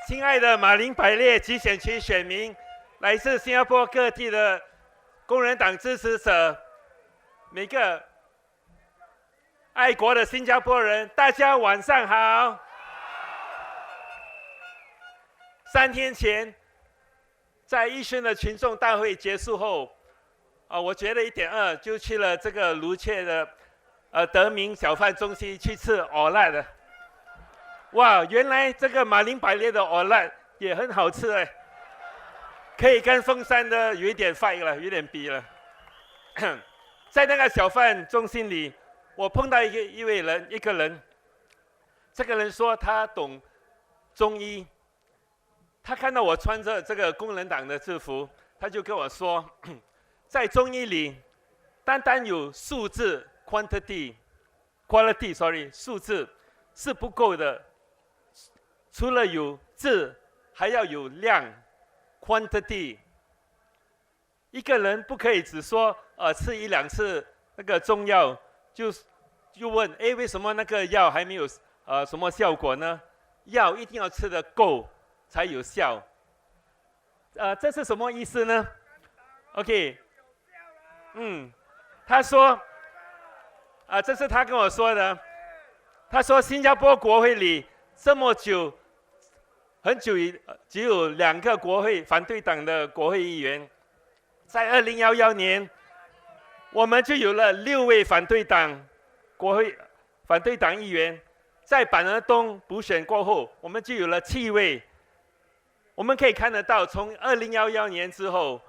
亲爱的马林百列集选区选民，来自新加坡各地的工人党支持者，每个爱国的新加坡人，大家晚上好。3天前，在义宣的群众大会结束后，我觉得1点2就去了这个卢切的德明小贩中心去吃蚵仔的。哇，原来这个马林百列的蚵仔也很好吃哎，可以跟凤山的有一点 fight 了，有点比了。在那个小贩中心里，我碰到一个人，这个人说他懂中医，他看到我穿着这个工人党的制服，他就跟我说，在中医里，单单有数字 quality 数字是不够的。除了有质，还要有量 quantity。一个人不可以只说吃1、2次那个中药，就问为什么那个药还没有什么效果呢？药一定要吃得够才有效。这是什么意思呢 ？OK， 他说这是他跟我说的。他说新加坡国会里这么久。很久只有2个国会反对党的国会议员，在2011年，我们就有了6位反对党国会反对党议员，在板儿东补选过后，我们就有了7位。我们可以看得到，从2011年之后，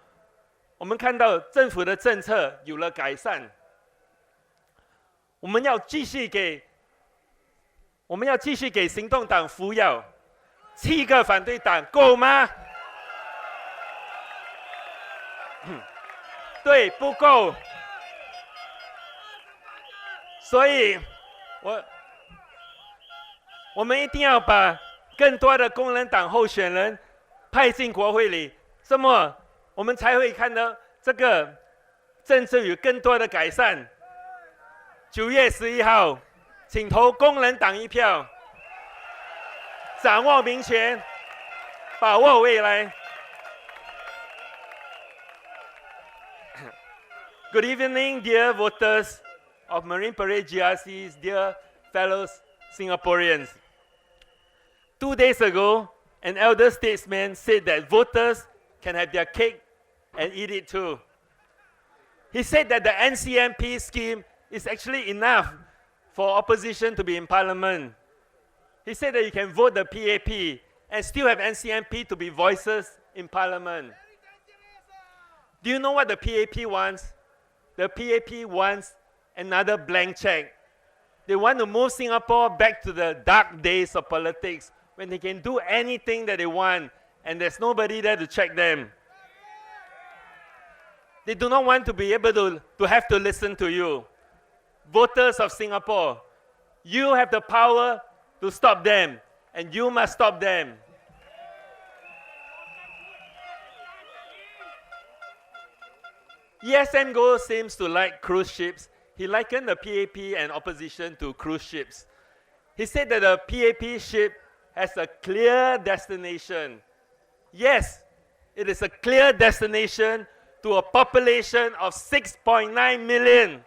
我们看到政府的政策有了改善。我们要继续给行动党服药。7个反对党够吗？对，不够。所以，我们一定要把更多的工人党候选人派进国会里，这么我们才会看到这个政治有更多的改善。9月11号，请投工人党1票。掌握民权，把握未来。Good evening, dear voters of Marine Parade GRCs, dear fellow Singaporeans. 2 days ago, an elder statesman said that voters can have their cake and eat it too. He said that the NCMP scheme is actually enough for opposition to be in parliament. He said that you can vote the PAP and still have NCMP to be voices in parliament. Do you know what the PAP wants? The PAP wants another blank check. They want to move Singapore back to the dark days of politics when they can do anything that they want and there's nobody there to check them. They do not want to be able to have to listen to you. Voters of Singapore, you have the power to stop them, and you must stop them. ESM Go seems to like cruise ships. He likened the PAP and opposition to cruise ships. He said that the PAP ship has a clear destination. Yes, it is a clear destination to a population of 6.9 million.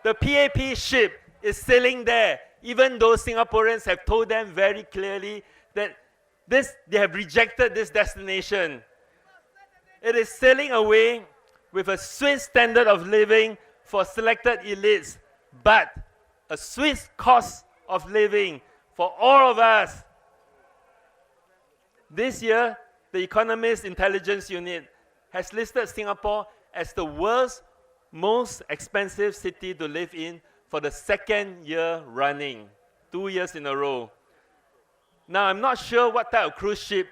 The PAP ship is sailing there, even though Singaporeans have told them very clearly that they have rejected this destination. It is sailing away with a Swiss standard of living for selected elites, but a Swiss cost of living for all of us. This year, the Economist Intelligence Unit has listed Singapore as the world's most expensive city to live in for the 2nd year running, 2 years in a row. Now, I'm not sure what type of cruise ship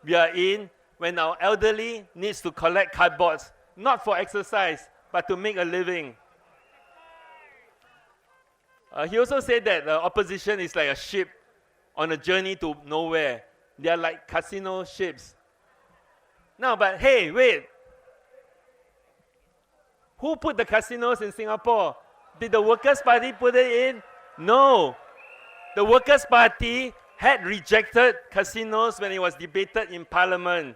we are in when our elderly needs to collect cardboards, not for exercise, but to make a living. He also said that the opposition is like a ship on a journey to nowhere. They are like casino ships. Now, but hey, wait. Who put the casinos in Singapore? Did the Workers' Party put it in? No. The Workers' Party had rejected casinos when it was debated in Parliament.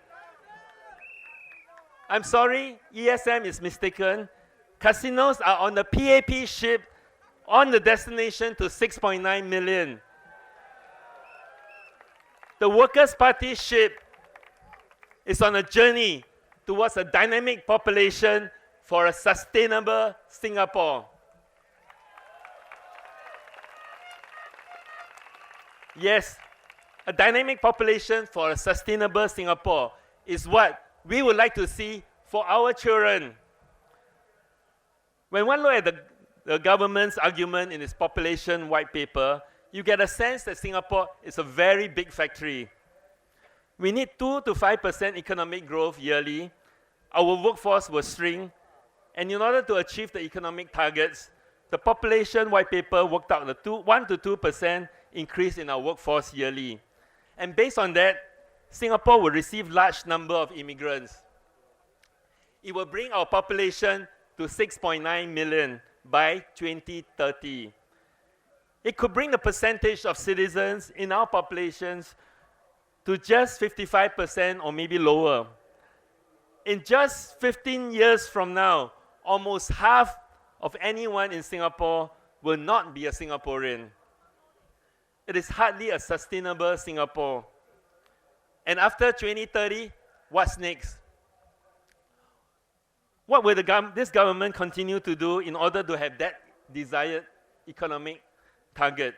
I'm sorry, ESM is mistaken. Casinos are on the PAP ship on the destination to 6.9 million. The Workers' Party ship is on a journey towards a dynamic population for a sustainable Singapore. Yes, a dynamic population for a sustainable Singapore is what we would like to see for our children. When one looks at the government's argument in its population white paper, you get a sense that Singapore is a very big factory. We need 2 to 5% economic growth yearly. Our workforce will shrink. And in order to achieve the economic targets, the population white paper worked out the 1 to 2% increase in our workforce yearly. And based on that, Singapore will receive large number of immigrants. It will bring our population to 6.9 million by 2030. It could bring the percentage of citizens in our populations to just 55% or maybe lower. In just 15 years from now, almost half of anyone in Singapore will not be a Singaporean. It is hardly a sustainable Singapore. And after 2030, what's next? What will this government continue to do in order to have that desired economic target?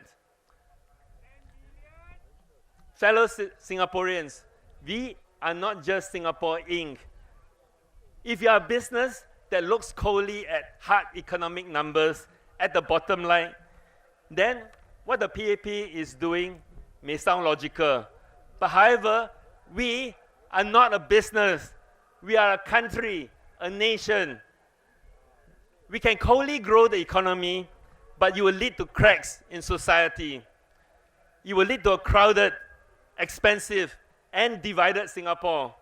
Fellow Singaporeans, we are not just Singapore Inc. If you are a business that looks coldly at hard economic numbers at the bottom line, then what the PAP is doing may sound logical. But however, we are not a business. We are a country, a nation. We can coldly grow the economy, but you will lead to cracks in society. You will lead to a crowded, expensive, and divided Singapore.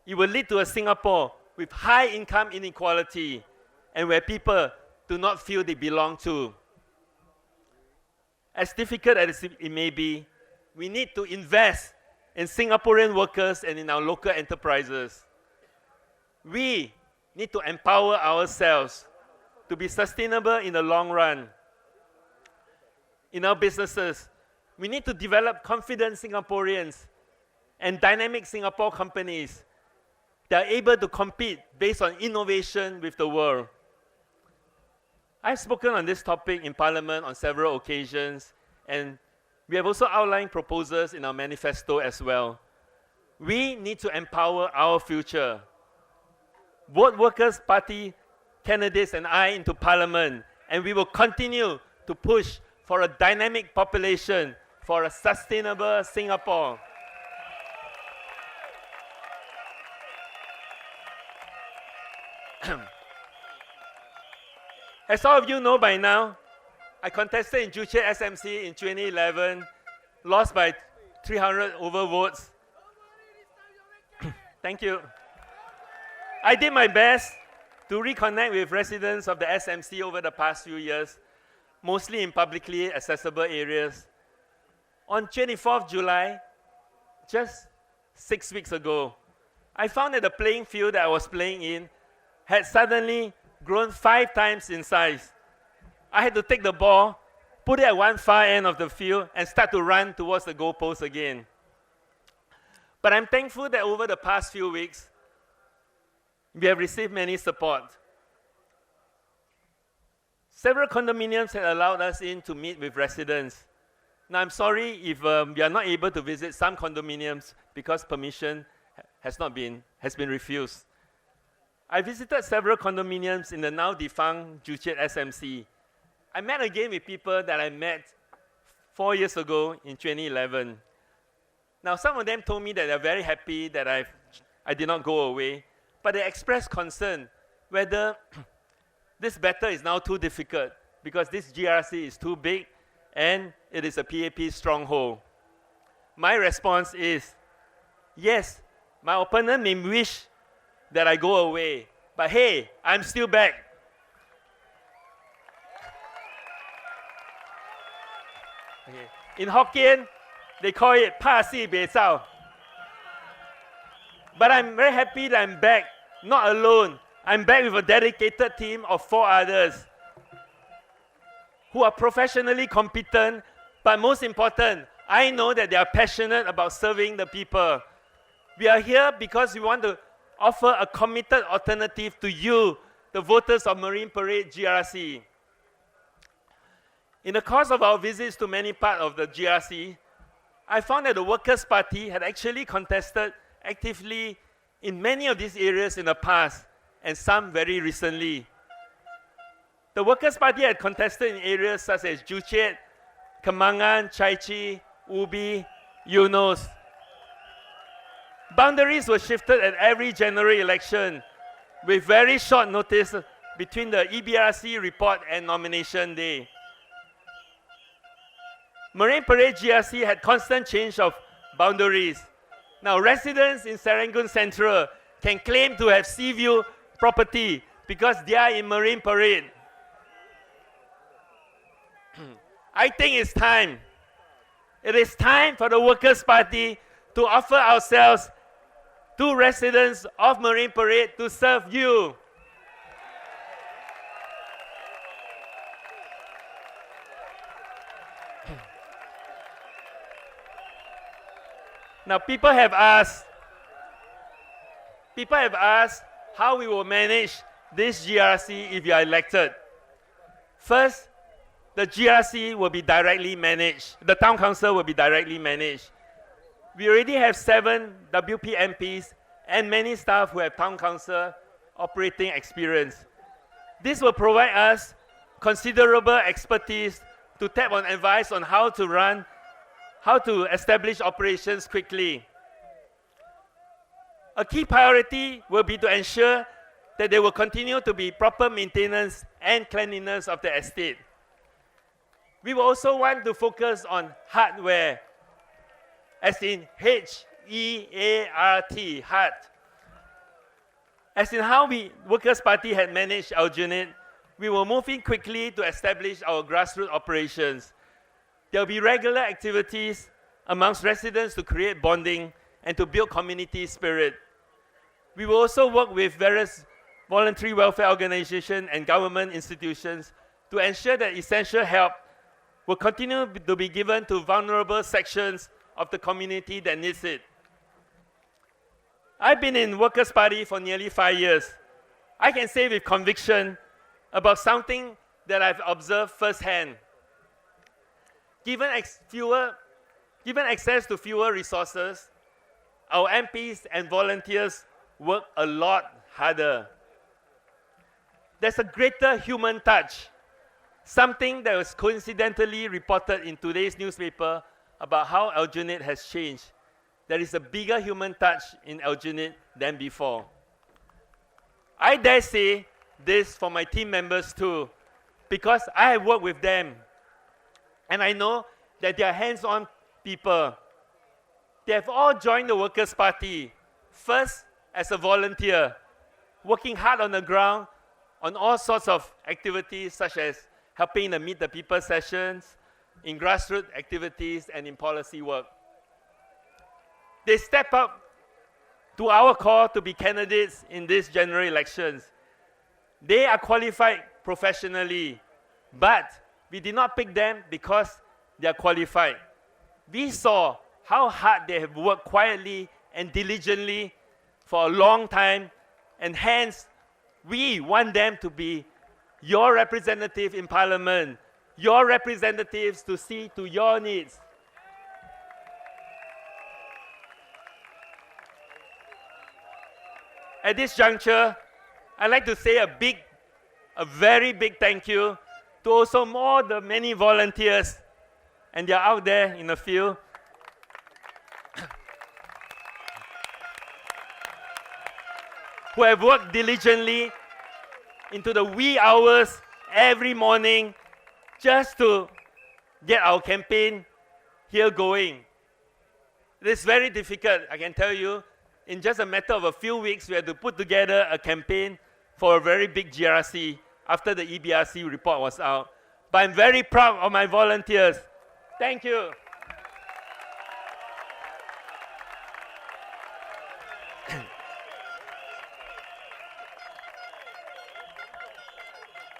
It will lead to a Singapore with high income inequality and where people do not feel they belong to. As difficult as it may be, we need to invest in Singaporean workers and in our local enterprises. We need to empower ourselves to be sustainable in the long run. In our businesses, we need to develop confident Singaporeans and dynamic Singapore companies that are able to compete based on innovation with the world. I've spoken on this topic in Parliament on several occasions, and we have also outlined proposals in our manifesto as well. We need to empower our future. Vote Workers' Party candidates and I into Parliament, and we will continue to push for a dynamic population, for a sustainable Singapore. As all of you know by now, I contested in Joo Chiat SMC in 2011, lost by 300 over votes. Thank you. I did my best to reconnect with residents of the SMC over the past few years, mostly in publicly accessible areas. On 24th July, just 6 weeks ago, I found that the playing field that I was playing in had suddenly grown 5 times in size. I had to take the ball, put it at one far end of the field, and start to run towards the goalpost again. But I'm thankful that over the past few weeks, we have received many support. Several condominiums have allowed us in to meet with residents. Now, I'm sorry if we are not able to visit some condominiums because permission has been refused. I visited several condominiums in the now defunct Joo Chiat SMC. I met again with people that I met 4 years ago in 2011. Now, some of them told me that they're very happy that I did not go away, but they expressed concern whether this battle is now too difficult because this GRC is too big and it is a PAP stronghold. My response is, yes, my opponent may wish that I go away, but hey, I'm still back. Okay. In Hokkien, They call it 怕戏别照. But I'm very happy that I'm back, not alone. I'm back with a dedicated team of 4 others who are professionally competent, but most important, I know that they are passionate about serving the people. We are here because we want to offer a committed alternative to you, the voters of Marine Parade GRC. In the course of our visits to many parts of the GRC, I found that the Workers' Party had actually contested actively in many of these areas in the past, and some very recently. The Workers' Party had contested in areas such as Joo Chiat, Kembangan, Chai Chee, Ubi, Eunos. Boundaries were shifted at every general election with very short notice between the EBRC report and nomination day. Marine Parade GRC had constant change of boundaries. Now, residents in Serangoon Central can claim to have sea view property because they are in Marine Parade. I think it's time. It is time for the Workers' Party to offer ourselves to residents of Marine Parade to serve you. Now, people have asked how we will manage this GRC if you are elected. First, the GRC will be directly managed. The town council will be directly managed. We already have 7 WP MPs and many staff who have town council operating experience. This will provide us considerable expertise to tap on advice on how to establish operations quickly. A key priority will be to ensure that there will continue to be proper maintenance and cleanliness of the estate. We will also want to focus on hardware, as in HEART, heart. As in how we, Workers' Party, had managed Aljunied, we will move in quickly to establish our grassroots operations. There will be regular activities amongst residents to create bonding and to build community spirit. We will also work with various voluntary welfare organizations and government institutions to ensure that essential help will continue to be given to vulnerable sections of the community that needs it. I've been in Workers' Party for nearly 5 years. I can say with conviction about something that I've observed firsthand. Given access to fewer resources, our MPs and volunteers work a lot harder. There's a greater human touch, something that was coincidentally reported in today's newspaper about how Aljunied has changed. There is a bigger human touch in Aljunied than before. I dare say this for my team members too, because I have worked with them. And I know that they are hands-on people. They have all joined the Workers' Party, first as a volunteer, working hard on the ground on all sorts of activities such as helping in the Meet the People sessions, in grassroots activities, and in policy work. They step up to our call to be candidates in these general elections. They are qualified professionally, but we did not pick them because they are qualified. We saw how hard they have worked quietly and diligently for a long time, and hence, we want them to be your representative in Parliament, your representatives to see to your needs. At this juncture, I'd like to say a very big thank you to also the many volunteers, and they're out there in the field, who have worked diligently into the wee hours every morning just to get our campaign here going. It is very difficult, I can tell you. In just a matter of a few weeks, we had to put together a campaign for a very big GRC after the EBRC report was out. But I'm very proud of my volunteers. Thank you.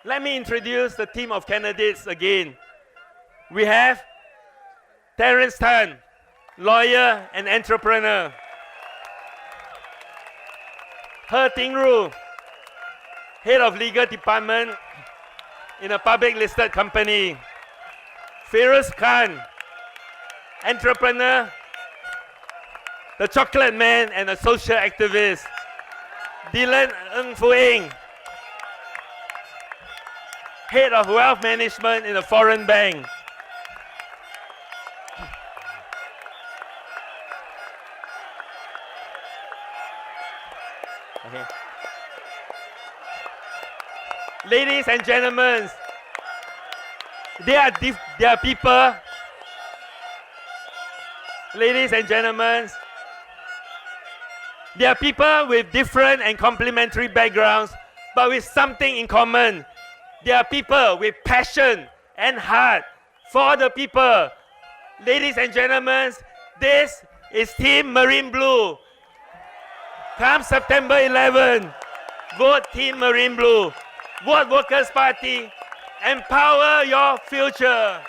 Let me introduce the team of candidates again. We have Terence Tan, lawyer and entrepreneur. He Ting Ru, head of legal department in a public listed company. Feroz Khan, entrepreneur, the chocolate man and a social activist. Dylan Ng Fu Eng, head of wealth management in a foreign bank. Okay. Ladies and gentlemen, they are people. Ladies and gentlemen, they are people with different and complementary backgrounds, but with something in common. They are people with passion and heart for the people. Ladies and gentlemen, this is Team Marine Blue. Come September 11, vote Team Marine Blue. Vote Workers' Party. Empower your future.